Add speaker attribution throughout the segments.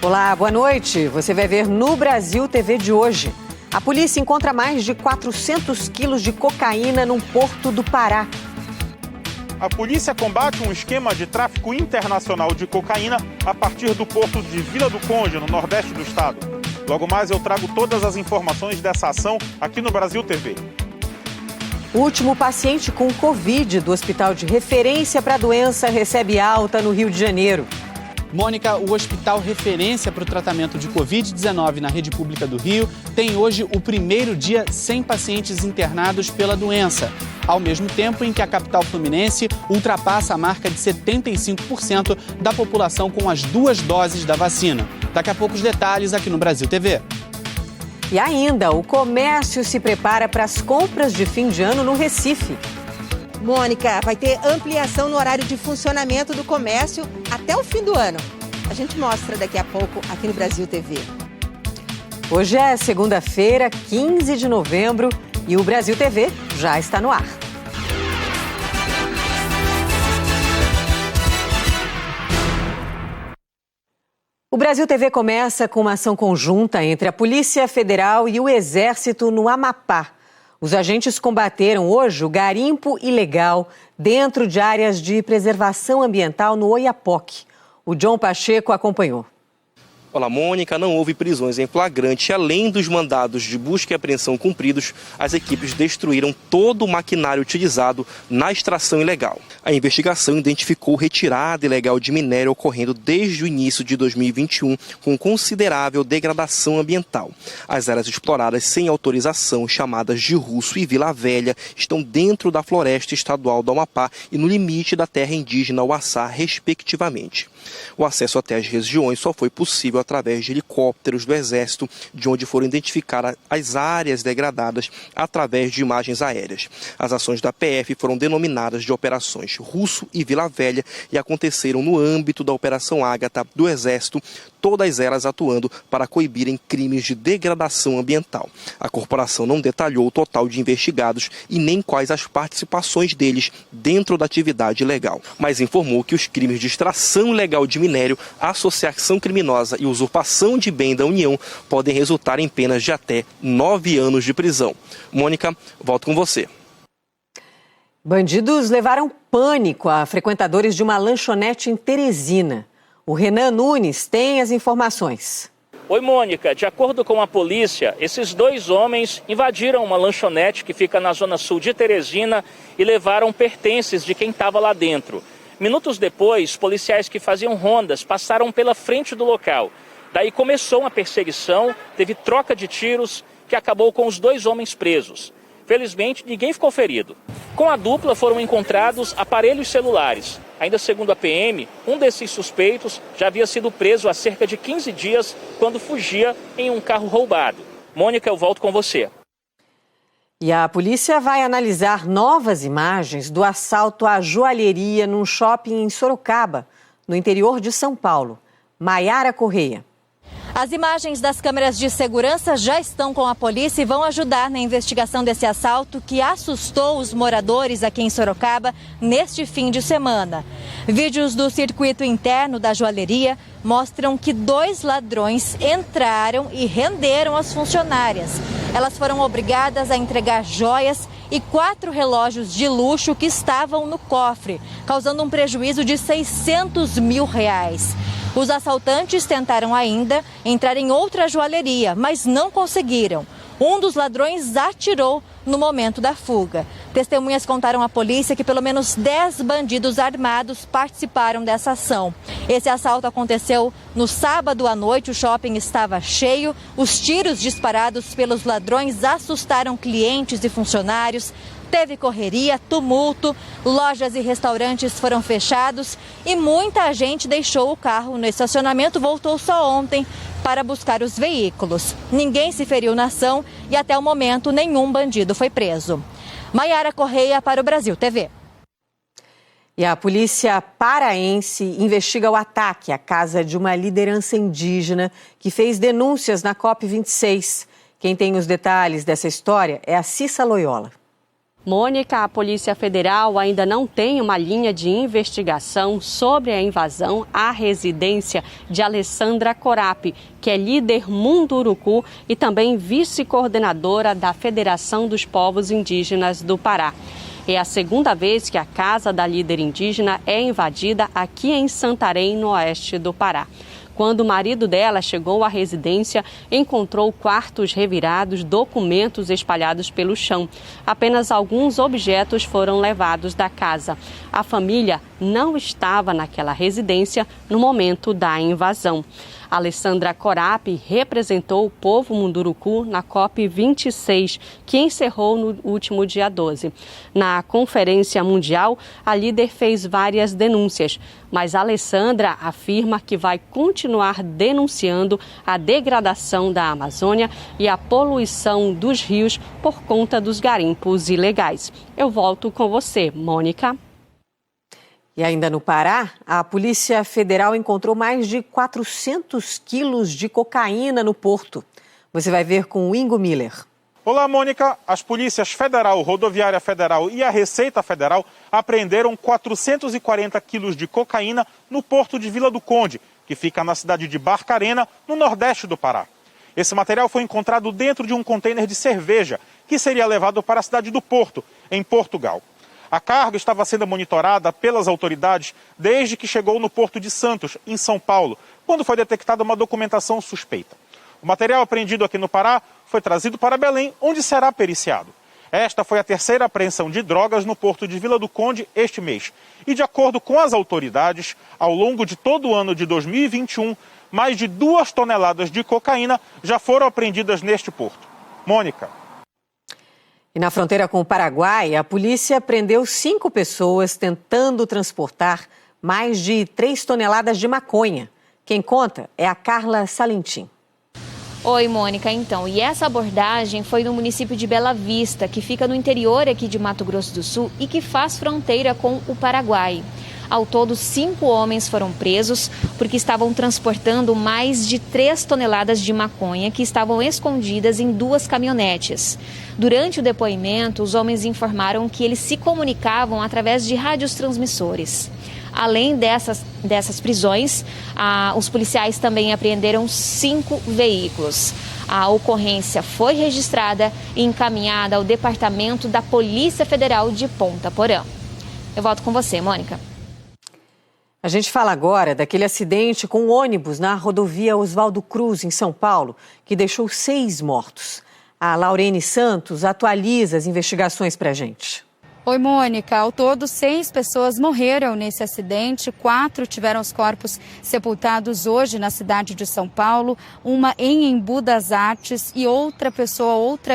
Speaker 1: Olá, boa noite. Você vai ver no Brasil TV de hoje. A polícia encontra mais de 400 quilos de cocaína num porto do Pará.
Speaker 2: A polícia combate um esquema de tráfico internacional de cocaína a partir do porto de Vila do Conde, no nordeste do estado. Logo mais eu trago todas as informações dessa ação aqui no Brasil TV.
Speaker 1: O último paciente com Covid do hospital de referência para a doença recebe alta no Rio de Janeiro.
Speaker 3: Mônica, o hospital referência para o tratamento de Covid-19 na rede pública do Rio tem hoje o primeiro dia sem pacientes internados pela doença, ao mesmo tempo em que a capital fluminense ultrapassa a marca de 75% da população com as 2 doses da vacina. Daqui a pouco os detalhes aqui no Brasil TV.
Speaker 1: E ainda, o comércio se prepara para as compras de fim de ano no Recife.
Speaker 4: Mônica, vai ter ampliação no horário de funcionamento do comércio até o fim do ano. A gente mostra daqui a pouco aqui no Brasil TV.
Speaker 1: Hoje é segunda-feira, 15 de novembro, e o Brasil TV já está no ar. O Brasil TV começa com uma ação conjunta entre a Polícia Federal e o Exército no Amapá. Os agentes combateram hoje o garimpo ilegal dentro de áreas de preservação ambiental no Oiapoque. O John Pacheco acompanhou.
Speaker 5: Olá, Mônica, não houve prisões em flagrante. Além dos mandados de busca e apreensão cumpridos, as equipes destruíram todo o maquinário utilizado na extração ilegal. A investigação identificou retirada ilegal de minério ocorrendo desde o início de 2021, com considerável degradação ambiental. As áreas exploradas sem autorização, chamadas de Russo e Vila Velha, estão dentro da Floresta Estadual do Amapá e no limite da terra indígena Uaçá, respectivamente. O acesso até as regiões só foi possível através de helicópteros do Exército, de onde foram identificadas as áreas degradadas através de imagens aéreas. As ações da PF foram denominadas de Operações Russo e Vila Velha e aconteceram no âmbito da Operação Ágata do Exército, todas elas atuando para coibirem crimes de degradação ambiental. A corporação não detalhou o total de investigados e nem quais as participações deles dentro da atividade ilegal, mas informou que os crimes de extração ilegal de minério, associação criminosa e usurpação de bem da União podem resultar em penas de até 9 anos de prisão. Mônica, volto com você.
Speaker 1: Bandidos levaram pânico a frequentadores de uma lanchonete em Teresina. O Renan Nunes tem as informações.
Speaker 6: Oi, Mônica. De acordo com a polícia, esses 2 homens invadiram uma lanchonete que fica na zona sul de Teresina e levaram pertences de quem estava lá dentro. Minutos depois, policiais que faziam rondas passaram pela frente do local. Daí começou uma perseguição, teve troca de tiros que acabou com os 2 homens presos. Felizmente, ninguém ficou ferido. Com a dupla foram encontrados aparelhos celulares. Ainda segundo a PM, um desses suspeitos já havia sido preso há cerca de 15 dias quando fugia em um carro roubado. Mônica, eu volto com você.
Speaker 1: E a polícia vai analisar novas imagens do assalto à joalheria num shopping em Sorocaba, no interior de São Paulo. Maiara Correia.
Speaker 7: As imagens das câmeras de segurança já estão com a polícia e vão ajudar na investigação desse assalto que assustou os moradores aqui em Sorocaba neste fim de semana. Vídeos do circuito interno da joalheria mostram que 2 ladrões entraram e renderam as funcionárias. Elas foram obrigadas a entregar joias e 4 relógios de luxo que estavam no cofre, causando um prejuízo de R$600 mil. Os assaltantes tentaram ainda entrar em outra joalheria, mas não conseguiram. Um dos ladrões atirou no momento da fuga. Testemunhas contaram à polícia que pelo menos 10 bandidos armados participaram dessa ação. Esse assalto aconteceu no sábado à noite, o shopping estava cheio. Os tiros disparados pelos ladrões assustaram clientes e funcionários. Teve correria, tumulto, lojas e restaurantes foram fechados e muita gente deixou o carro no estacionamento, voltou só ontem para buscar os veículos. Ninguém se feriu na ação e até o momento nenhum bandido foi preso. Maiara Correia para o Brasil TV.
Speaker 1: E a polícia paraense investiga o ataque à casa de uma liderança indígena que fez denúncias na COP26. Quem tem os detalhes dessa história é a Cissa Loyola.
Speaker 8: Mônica, a Polícia Federal ainda não tem uma linha de investigação sobre a invasão à residência de Alessandra Corapi, que é líder Munduruku e também vice-coordenadora da Federação dos Povos Indígenas do Pará. É a segunda vez que a casa da líder indígena é invadida aqui em Santarém, no oeste do Pará. Quando o marido dela chegou à residência, encontrou quartos revirados, documentos espalhados pelo chão. Apenas alguns objetos foram levados da casa. A família não estava naquela residência no momento da invasão. Alessandra Corapi representou o povo Munduruku na COP26, que encerrou no último dia 12. Na Conferência Mundial, a líder fez várias denúncias, mas Alessandra afirma que vai continuar denunciando a degradação da Amazônia e a poluição dos rios por conta dos garimpos ilegais. Eu volto com você, Mônica.
Speaker 1: E ainda no Pará, a Polícia Federal encontrou mais de 400 quilos de cocaína no porto. Você vai ver com o Ingo Miller.
Speaker 2: Olá, Mônica. As polícias Federal, Rodoviária Federal e a Receita Federal apreenderam 440 quilos de cocaína no porto de Vila do Conde, que fica na cidade de Barcarena, no nordeste do Pará. Esse material foi encontrado dentro de um contêiner de cerveja, que seria levado para a cidade do Porto, em Portugal. A carga estava sendo monitorada pelas autoridades desde que chegou no Porto de Santos, em São Paulo, quando foi detectada uma documentação suspeita. O material apreendido aqui no Pará foi trazido para Belém, onde será periciado. Esta foi a terceira apreensão de drogas no Porto de Vila do Conde este mês. E de acordo com as autoridades, ao longo de todo o ano de 2021, mais de 2 toneladas de cocaína já foram apreendidas neste porto. Mônica.
Speaker 1: E na fronteira com o Paraguai, a polícia prendeu 5 pessoas tentando transportar mais de 3 toneladas de maconha. Quem conta é a Carla Salentim.
Speaker 9: Oi, Mônica. Então, e essa abordagem foi no município de Bela Vista, que fica no interior aqui de Mato Grosso do Sul e que faz fronteira com o Paraguai. Ao todo, 5 homens foram presos porque estavam transportando mais de 3 toneladas de maconha que estavam escondidas em 2 caminhonetes. Durante o depoimento, os homens informaram que eles se comunicavam através de radiotransmissores. Além dessas prisões, os policiais também apreenderam 5 veículos. A ocorrência foi registrada e encaminhada ao Departamento da Polícia Federal de Ponta Porã. Eu volto com você, Mônica.
Speaker 1: A gente fala agora daquele acidente com um ônibus na rodovia Oswaldo Cruz, em São Paulo, que deixou 6 mortos. A Laurene Santos atualiza as investigações para a gente.
Speaker 10: Oi, Mônica. Ao todo, 6 pessoas morreram nesse acidente. 4 tiveram os corpos sepultados hoje na cidade de São Paulo. Uma em Embu das Artes e outra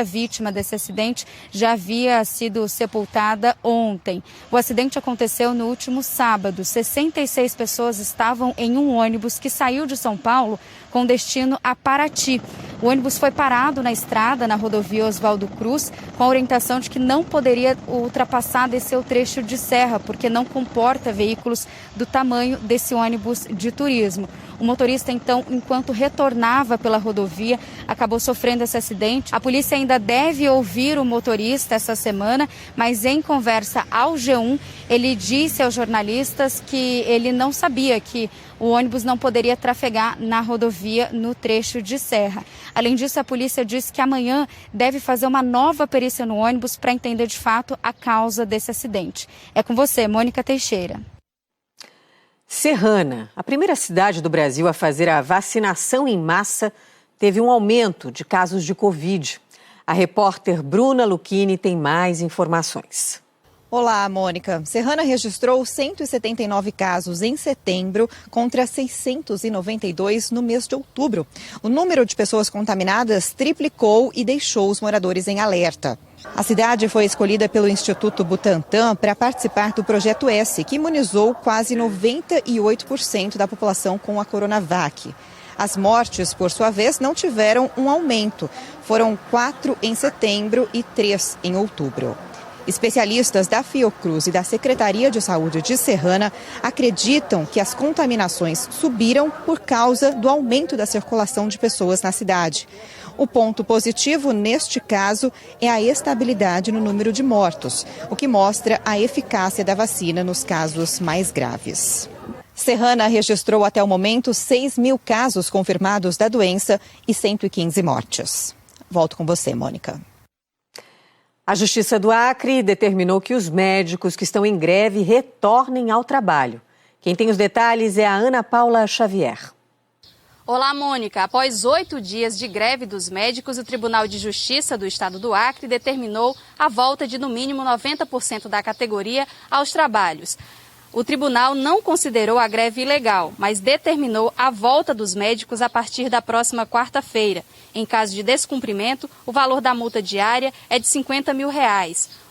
Speaker 10: vítima desse acidente já havia sido sepultada ontem. O acidente aconteceu no último sábado. 66 pessoas estavam em um ônibus que saiu de São Paulo com destino a Paraty. O ônibus foi parado na estrada, na rodovia Oswaldo Cruz, com a orientação de que não poderia ultrapassar desse trecho de serra, porque não comporta veículos do tamanho desse ônibus de turismo. O motorista, então, enquanto retornava pela rodovia, acabou sofrendo esse acidente. A polícia ainda deve ouvir o motorista essa semana, mas em conversa ao G1, ele disse aos jornalistas que ele não sabia que o ônibus não poderia trafegar na rodovia no trecho de serra. Além disso, a polícia disse que amanhã deve fazer uma nova perícia no ônibus para entender de fato a causa desse acidente. É com você, Mônica Teixeira.
Speaker 1: Serrana, a primeira cidade do Brasil a fazer a vacinação em massa, teve um aumento de casos de Covid. A repórter Bruna Lucchini tem mais informações.
Speaker 11: Olá, Mônica. Serrana registrou 179 casos em setembro contra 692 no mês de outubro. O número de pessoas contaminadas triplicou e deixou os moradores em alerta. A cidade foi escolhida pelo Instituto Butantan para participar do Projeto S, que imunizou quase 98% da população com a Coronavac. As mortes, por sua vez, não tiveram um aumento. Foram 4 em setembro e 3 em outubro. Especialistas da Fiocruz e da Secretaria de Saúde de Serrana acreditam que as contaminações subiram por causa do aumento da circulação de pessoas na cidade. O ponto positivo, neste caso, é a estabilidade no número de mortos, o que mostra a eficácia da vacina nos casos mais graves. Serrana registrou até o momento 6.000 casos confirmados da doença e 115 mortes. Volto com você, Mônica.
Speaker 1: A Justiça do Acre determinou que os médicos que estão em greve retornem ao trabalho. Quem tem os detalhes é a Ana Paula Xavier.
Speaker 12: Olá, Mônica. Após 8 dias de greve dos médicos, o Tribunal de Justiça do Estado do Acre determinou a volta de no mínimo 90% da categoria aos trabalhos. O tribunal não considerou a greve ilegal, mas determinou a volta dos médicos a partir da próxima quarta-feira. Em caso de descumprimento, o valor da multa diária é de R$50 mil.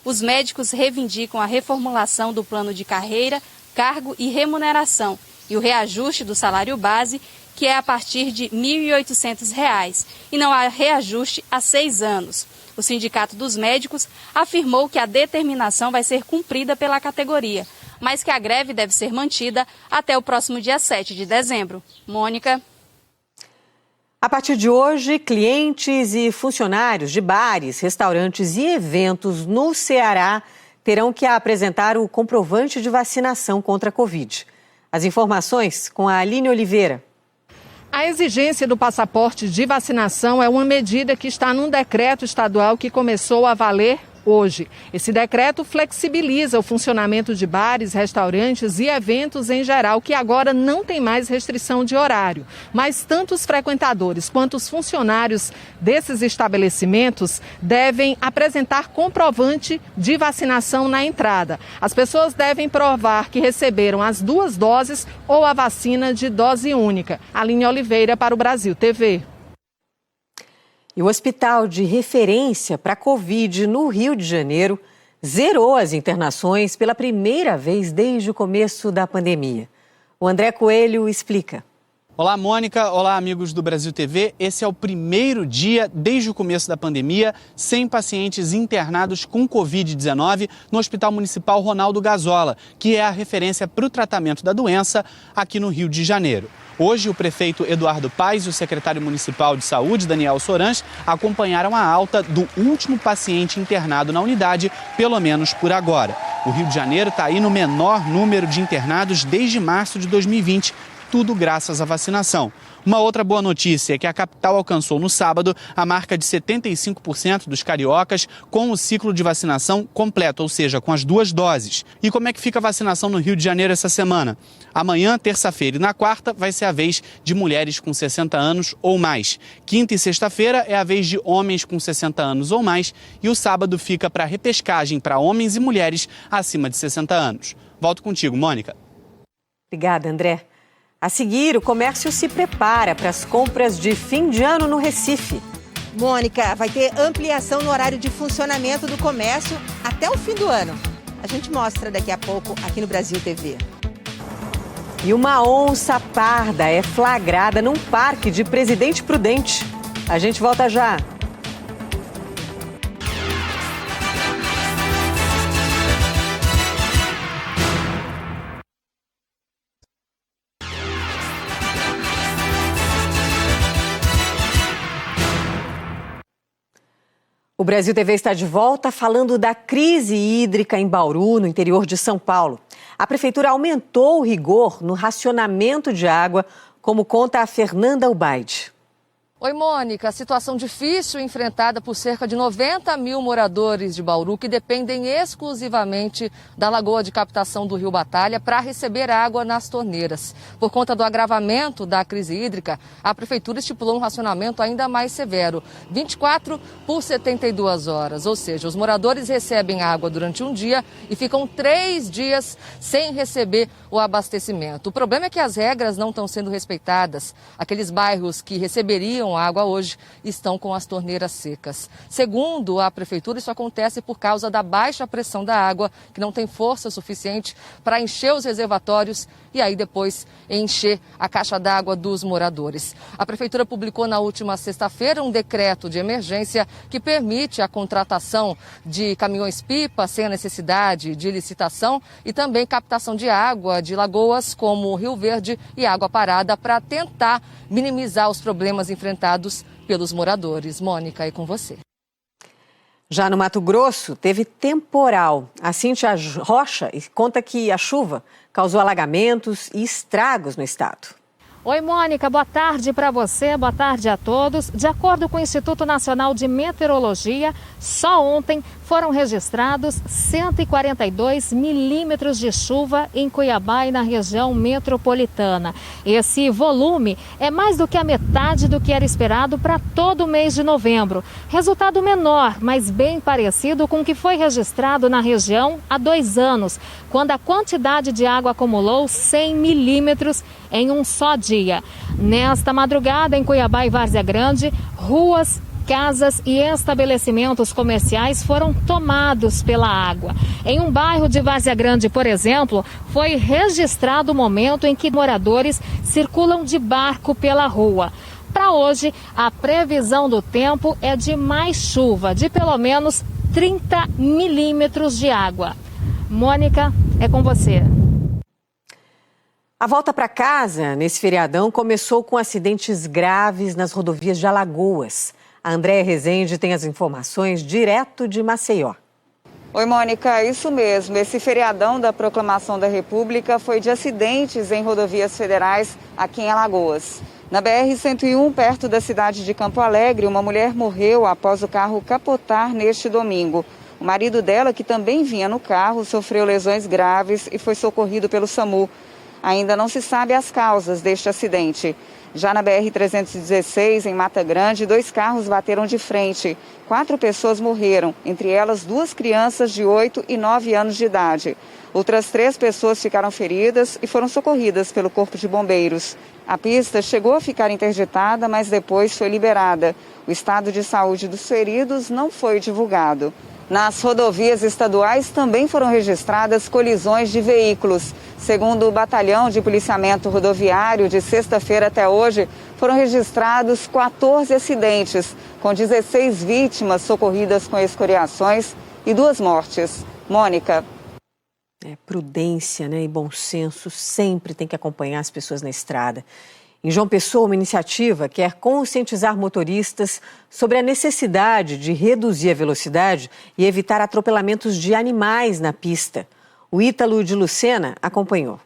Speaker 12: Os médicos reivindicam a reformulação do plano de carreira, cargo e remuneração e o reajuste do salário base, que é a partir de R$ 1.800, e não há reajuste há 6 anos. O Sindicato dos Médicos afirmou que a determinação vai ser cumprida pela categoria, mas que a greve deve ser mantida até o próximo dia 7 de dezembro. Mônica.
Speaker 1: A partir de hoje, clientes e funcionários de bares, restaurantes e eventos no Ceará terão que apresentar o comprovante de vacinação contra a Covid. As informações com a Aline Oliveira.
Speaker 13: A exigência do passaporte de vacinação é uma medida que está num decreto estadual que começou a valer hoje. Esse decreto flexibiliza o funcionamento de bares, restaurantes e eventos em geral, que agora não tem mais restrição de horário. Mas tanto os frequentadores quanto os funcionários desses estabelecimentos devem apresentar comprovante de vacinação na entrada. As pessoas devem provar que receberam as 2 doses ou a vacina de dose única. Aline Oliveira para o Brasil TV.
Speaker 1: E o hospital de referência para a Covid no Rio de Janeiro zerou as internações pela primeira vez desde o começo da pandemia. O André Coelho explica.
Speaker 3: Olá, Mônica. Olá, amigos do Brasil TV. Esse é o primeiro dia desde o começo da pandemia sem pacientes internados com Covid-19 no Hospital Municipal Ronaldo Gazola, que é a referência para o tratamento da doença aqui no Rio de Janeiro. Hoje, o prefeito Eduardo Paes e o secretário municipal de saúde, Daniel Sorans, acompanharam a alta do último paciente internado na unidade, pelo menos por agora. O Rio de Janeiro está aí no menor número de internados desde março de 2020, tudo graças à vacinação. Uma outra boa notícia é que a capital alcançou no sábado a marca de 75% dos cariocas com o ciclo de vacinação completo, ou seja, com as 2 doses. E como é que fica a vacinação no Rio de Janeiro essa semana? Amanhã, terça-feira e na quarta vai ser a vez de mulheres com 60 anos ou mais. Quinta e sexta-feira é a vez de homens com 60 anos ou mais e o sábado fica para repescagem para homens e mulheres acima de 60 anos. Volto contigo, Mônica.
Speaker 1: Obrigada, André. A seguir, o comércio se prepara para as compras de fim de ano no Recife.
Speaker 4: Mônica, vai ter ampliação no horário de funcionamento do comércio até o fim do ano. A gente mostra daqui a pouco aqui no Brasil TV.
Speaker 1: E uma onça parda é flagrada num parque de Presidente Prudente. A gente volta já. O Brasil TV está de volta falando da crise hídrica em Bauru, no interior de São Paulo. A prefeitura aumentou o rigor no racionamento de água, como conta a Fernanda Ubaide.
Speaker 14: Oi, Mônica. Situação difícil enfrentada por cerca de 90 mil moradores de Bauru que dependem exclusivamente da lagoa de captação do Rio Batalha para receber água nas torneiras. Por conta do agravamento da crise hídrica, a prefeitura estipulou um racionamento ainda mais severo, 24 por 72 horas. Ou seja, os moradores recebem água durante um dia e ficam 3 dias sem receber o abastecimento. O problema é que as regras não estão sendo respeitadas. Aqueles bairros que receberiam água hoje estão com as torneiras secas. Segundo a prefeitura, isso acontece por causa da baixa pressão da água, que não tem força suficiente para encher os reservatórios e aí depois encher a caixa d'água dos moradores. A prefeitura publicou na última sexta-feira um decreto de emergência que permite a contratação de caminhões-pipa sem a necessidade de licitação e também captação de água de lagoas como Rio Verde e Água Parada para tentar minimizar os problemas enfrentados pelos moradores. Mônica, é com você.
Speaker 1: Já no Mato Grosso, teve temporal. A Cíntia Rocha conta que a chuva causou alagamentos e estragos no estado.
Speaker 15: Oi, Mônica, boa tarde para você, boa tarde a todos. De acordo com o Instituto Nacional de Meteorologia, só ontem foram registrados 142 milímetros de chuva em Cuiabá e na região metropolitana. Esse volume é mais do que a metade do que era esperado para todo o mês de novembro. Resultado menor, mas bem parecido com o que foi registrado na região há 2 anos, quando a quantidade de água acumulou 100 milímetros em um só dia. Nesta madrugada, em Cuiabá e Várzea Grande, ruas, casas e estabelecimentos comerciais foram tomados pela água. Em um bairro de Várzea Grande, por exemplo, foi registrado o momento em que moradores circulam de barco pela rua. Para hoje, a previsão do tempo é de mais chuva, de pelo menos 30 milímetros de água. Mônica, é com você.
Speaker 1: A volta para casa nesse feriadão começou com acidentes graves nas rodovias de Alagoas. A Andréia Rezende tem as informações direto de Maceió.
Speaker 16: Oi, Mônica, isso mesmo. Esse feriadão da Proclamação da República foi de acidentes em rodovias federais aqui em Alagoas. Na BR-101, perto da cidade de Campo Alegre, uma mulher morreu após o carro capotar neste domingo. O marido dela, que também vinha no carro, sofreu lesões graves e foi socorrido pelo SAMU. Ainda não se sabe as causas deste acidente. Já na BR-316, em Mata Grande, 2 carros bateram de frente. 4 pessoas morreram, entre elas 2 crianças de 8 e 9 anos de idade. Outras 3 pessoas ficaram feridas e foram socorridas pelo Corpo de Bombeiros. A pista chegou a ficar interditada, mas depois foi liberada. O estado de saúde dos feridos não foi divulgado. Nas rodovias estaduais também foram registradas colisões de veículos. Segundo o Batalhão de Policiamento Rodoviário, de sexta-feira até hoje, foram registrados 14 acidentes, com 16 vítimas socorridas com escoriações e 2 mortes. Mônica.
Speaker 1: Prudência, né, e bom senso sempre tem que acompanhar as pessoas na estrada. Em João Pessoa, uma iniciativa quer conscientizar motoristas sobre a necessidade de reduzir a velocidade e evitar atropelamentos de animais na pista. O Ítalo de Lucena acompanhou.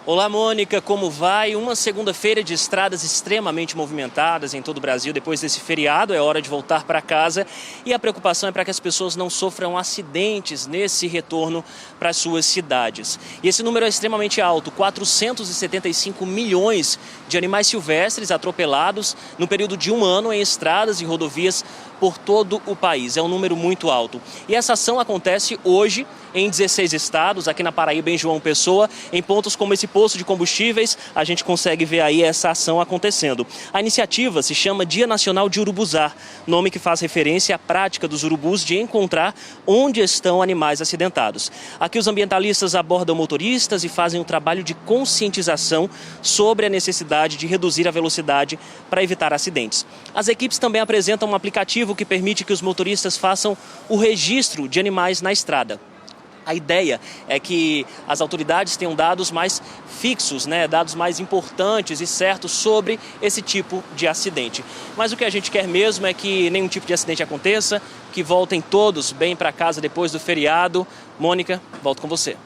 Speaker 17: Olá, Mônica, como vai? Uma segunda-feira de estradas extremamente movimentadas em todo o Brasil. Depois desse feriado, é hora de voltar para casa e a preocupação é para que as pessoas não sofram acidentes nesse retorno para as suas cidades. E esse número é extremamente alto, 475 milhões de animais silvestres atropelados no período de 1 ano em estradas e rodovias por todo o país. É um número muito alto. E essa ação acontece hoje em 16 estados, aqui na Paraíba, em João Pessoa, em pontos como esse posto de combustíveis, a gente consegue ver aí essa ação acontecendo. A iniciativa se chama Dia Nacional de Urubuzar, nome que faz referência à prática dos urubus de encontrar onde estão animais acidentados. Aqui os ambientalistas abordam motoristas e fazem um trabalho de conscientização sobre a necessidade de reduzir a velocidade para evitar acidentes. As equipes também apresentam um aplicativo que permite que os motoristas façam o registro de animais na estrada. A ideia é que as autoridades tenham dados mais fixos, né, dados mais importantes e certos sobre esse tipo de acidente. Mas o que a gente quer mesmo é que nenhum tipo de acidente aconteça, que voltem todos bem para casa depois do feriado. Mônica, volto com você.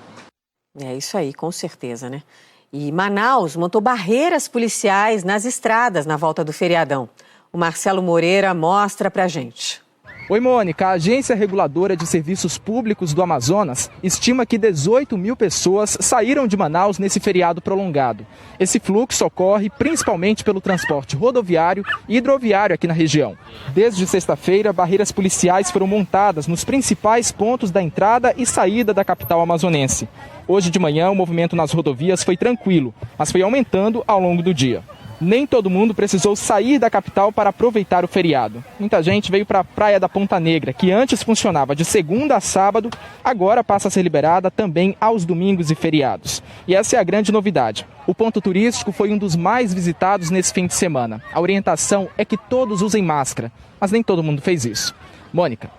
Speaker 1: É isso aí, com certeza, né? E Manaus montou barreiras policiais nas estradas na volta do feriadão. O Marcelo Moreira mostra pra gente.
Speaker 18: Oi, Mônica. A Agência Reguladora de Serviços Públicos do Amazonas estima que 18 mil pessoas saíram de Manaus nesse feriado prolongado. Esse fluxo ocorre principalmente pelo transporte rodoviário e hidroviário aqui na região. Desde sexta-feira, barreiras policiais foram montadas nos principais pontos da entrada e saída da capital amazonense. Hoje de manhã, o movimento nas rodovias foi tranquilo, mas foi aumentando ao longo do dia. Nem todo mundo precisou sair da capital para aproveitar o feriado. Muita gente veio para a Praia da Ponta Negra, que antes funcionava de segunda a sábado, agora passa a ser liberada também aos domingos e feriados. E essa é a grande novidade. O ponto turístico foi um dos mais visitados nesse fim de semana. A orientação é que todos usem máscara, mas nem todo mundo fez isso. Mônica.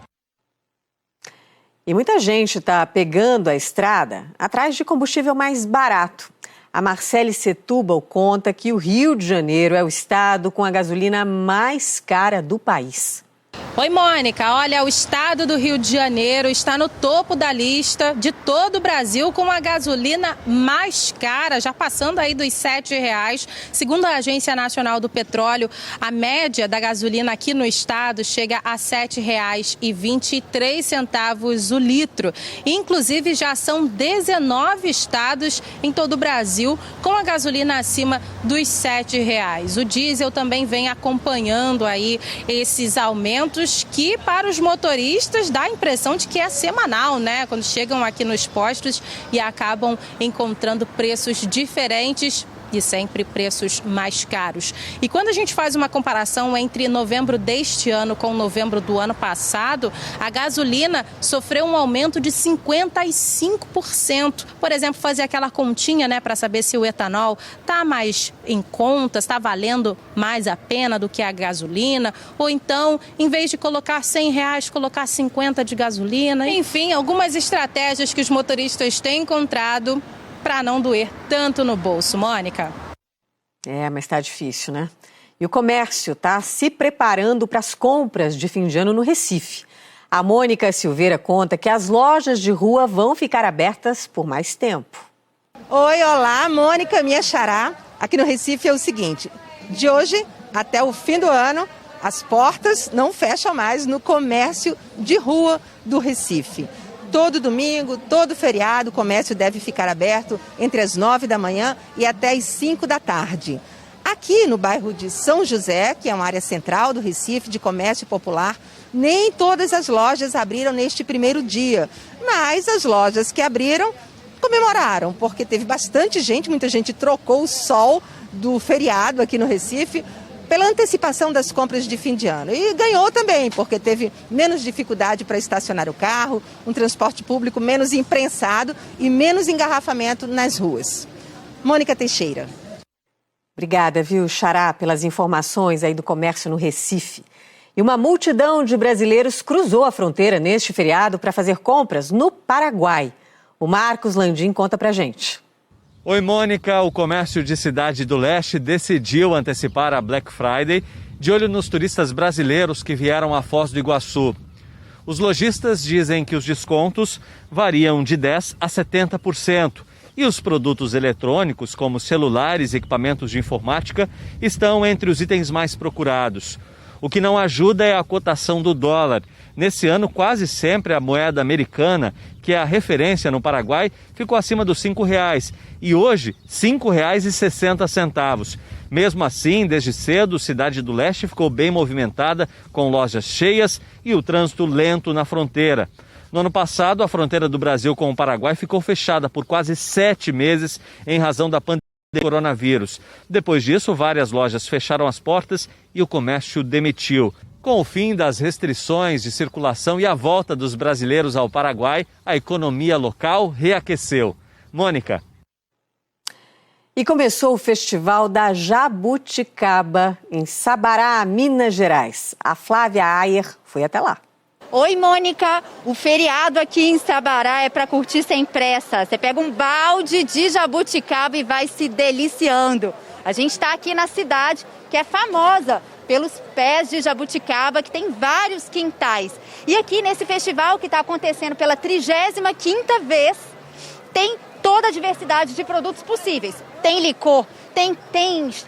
Speaker 1: E muita gente está pegando a estrada atrás de combustível mais barato. A Marcele Setúbal conta que o Rio de Janeiro é o estado com a gasolina mais cara do país.
Speaker 19: Oi, Mônica. Olha, o estado do Rio de Janeiro está no topo da lista de todo o Brasil com a gasolina mais cara, já passando aí dos R$7. Segundo a Agência Nacional do Petróleo, a média da gasolina aqui no estado chega a R$ 7,23 o litro. Inclusive, já são 19 estados em todo o Brasil com a gasolina acima dos R$7. O diesel também vem acompanhando aí esses aumentos, que para os motoristas dá a impressão de que é semanal, né? Quando chegam aqui nos postos e acabam encontrando preços diferentes e sempre preços mais caros. E quando a gente faz uma comparação entre novembro deste ano com novembro do ano passado, a gasolina sofreu um aumento de 55%. Por exemplo, fazer aquela continha, né, para saber se o etanol está mais em conta, está valendo mais a pena do que a gasolina, ou então, em vez de colocar R$100, colocar 50 de gasolina. Enfim, algumas estratégias que os motoristas têm encontrado para não doer tanto no bolso, Mônica.
Speaker 1: Mas está difícil, né? E o comércio está se preparando para as compras de fim de ano no Recife. A Mônica Silveira conta que as lojas de rua vão ficar abertas por mais tempo.
Speaker 4: Oi, olá, Mônica, minha xará. Aqui no Recife é o seguinte, de hoje até o fim do ano, as portas não fecham mais no comércio de rua do Recife. Todo domingo, todo feriado, o comércio deve ficar aberto entre as 9 da manhã e até as 5 da tarde. Aqui no bairro de São José, que é uma área central do Recife de comércio popular, nem todas as lojas abriram neste primeiro dia, mas as lojas que abriram comemoraram, porque teve bastante gente, muita gente trocou o sol do feriado aqui no Recife pela antecipação das compras de fim de ano. E ganhou também, porque teve menos dificuldade para estacionar o carro, um transporte público menos imprensado e menos engarrafamento nas ruas. Mônica Teixeira.
Speaker 1: Obrigada, viu, Xará, pelas informações aí do comércio no Recife. E uma multidão de brasileiros cruzou a fronteira neste feriado para fazer compras no Paraguai. O Marcos Landim conta pra gente.
Speaker 20: Oi, Mônica. O comércio de Cidade do Leste decidiu antecipar a Black Friday de olho nos turistas brasileiros que vieram a Foz do Iguaçu. Os lojistas dizem que os descontos variam de 10% a 70% e os produtos eletrônicos, como celulares e equipamentos de informática, estão entre os itens mais procurados. O que não ajuda é a cotação do dólar. Nesse ano, quase sempre a moeda americana, que é a referência no Paraguai, ficou acima dos R$5 e hoje R$ 5,60. Mesmo assim, desde cedo, Cidade do Leste ficou bem movimentada, com lojas cheias e o trânsito lento na fronteira. No ano passado, a fronteira do Brasil com o Paraguai ficou fechada por quase 7 meses em razão da pandemia do coronavírus. Depois disso, várias lojas fecharam as portas e o comércio demitiu. Com o fim das restrições de circulação e a volta dos brasileiros ao Paraguai, a economia local reaqueceu. Mônica.
Speaker 1: E começou o Festival da Jabuticaba, em Sabará, Minas Gerais. A Flávia Ayer foi até lá.
Speaker 21: Oi, Mônica. O feriado aqui em Sabará é para curtir sem pressa. Você pega um balde de jabuticaba e vai se deliciando. A gente está aqui na cidade, que é famosa pelos pés de jabuticaba, que tem vários quintais. E aqui nesse festival, que está acontecendo pela 35ª vez, tem toda a diversidade de produtos possíveis. Tem licor, tem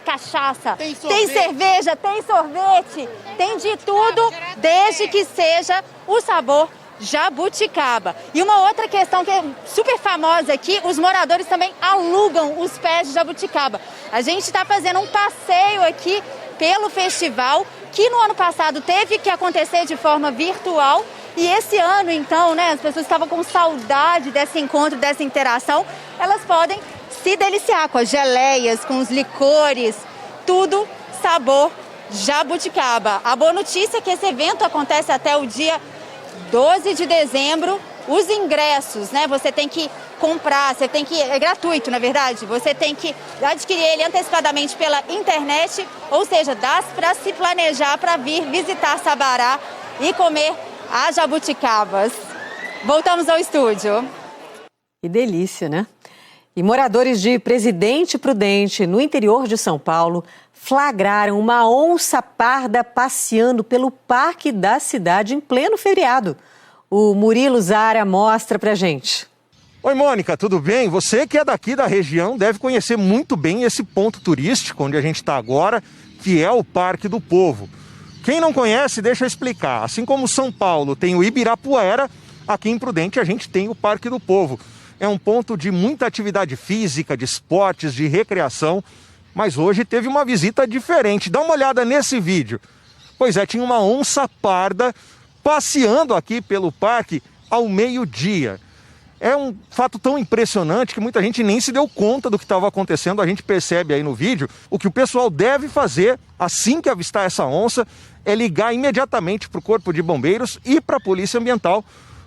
Speaker 21: cachaça, tem cerveja, tem sorvete, tem de tudo, desde que seja o sabor jabuticaba. E uma outra questão que é super famosa aqui, os moradores também alugam os pés de jabuticaba. A gente está fazendo um passeio aqui pelo festival, que no ano passado teve que acontecer de forma virtual. E esse ano, então, né, as pessoas estavam com saudade desse encontro, dessa interação, elas podem se deliciar com as geleias, com os licores, tudo sabor jabuticaba. A boa notícia é que esse evento acontece até o dia 12 de dezembro. Os ingressos, né, você tem que comprar, é gratuito, na verdade, você tem que adquirir ele antecipadamente pela internet, ou seja, dá para se planejar para vir visitar Sabará e comer as jabuticabas. Voltamos ao estúdio.
Speaker 1: Que delícia, né? E moradores de Presidente Prudente, no interior de São Paulo, flagraram uma onça parda passeando pelo parque da cidade em pleno feriado. O Murilo Zara mostra pra gente.
Speaker 5: Oi, Mônica, tudo bem? Você que é daqui da região deve conhecer muito bem esse ponto turístico onde a gente está agora, que é o Parque do Povo. Quem não conhece, deixa eu explicar. Assim como São Paulo tem o Ibirapuera, aqui em Prudente a gente tem o Parque do Povo. É um ponto de muita atividade física, de esportes, de recreação, mas hoje teve uma visita diferente. Dá uma olhada nesse vídeo. Pois é, tinha uma onça parda passeando aqui pelo parque ao meio-dia. É um fato tão impressionante que muita gente nem se deu conta do que estava acontecendo. A gente percebe aí no vídeo. O que o pessoal deve fazer assim que avistar essa onça é ligar imediatamente para o Corpo de Bombeiros e para a Polícia Ambiental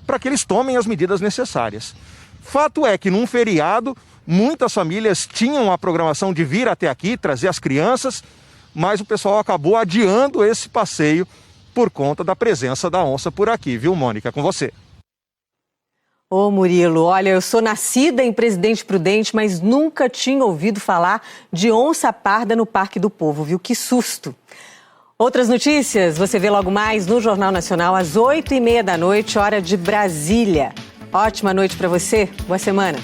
Speaker 5: para que eles tomem as medidas necessárias. Fato é que num feriado, muitas famílias tinham a programação de vir até aqui, trazer as crianças, mas o pessoal acabou adiando esse passeio por conta da presença da onça por aqui, viu, Mônica? Com você.
Speaker 1: Ô Murilo, olha, eu sou nascida em Presidente Prudente, mas nunca tinha ouvido falar de onça parda no Parque do Povo, viu? Que susto! Outras notícias você vê logo mais no Jornal Nacional às 8h30 da noite, hora de Brasília. Ótima noite para você, boa semana.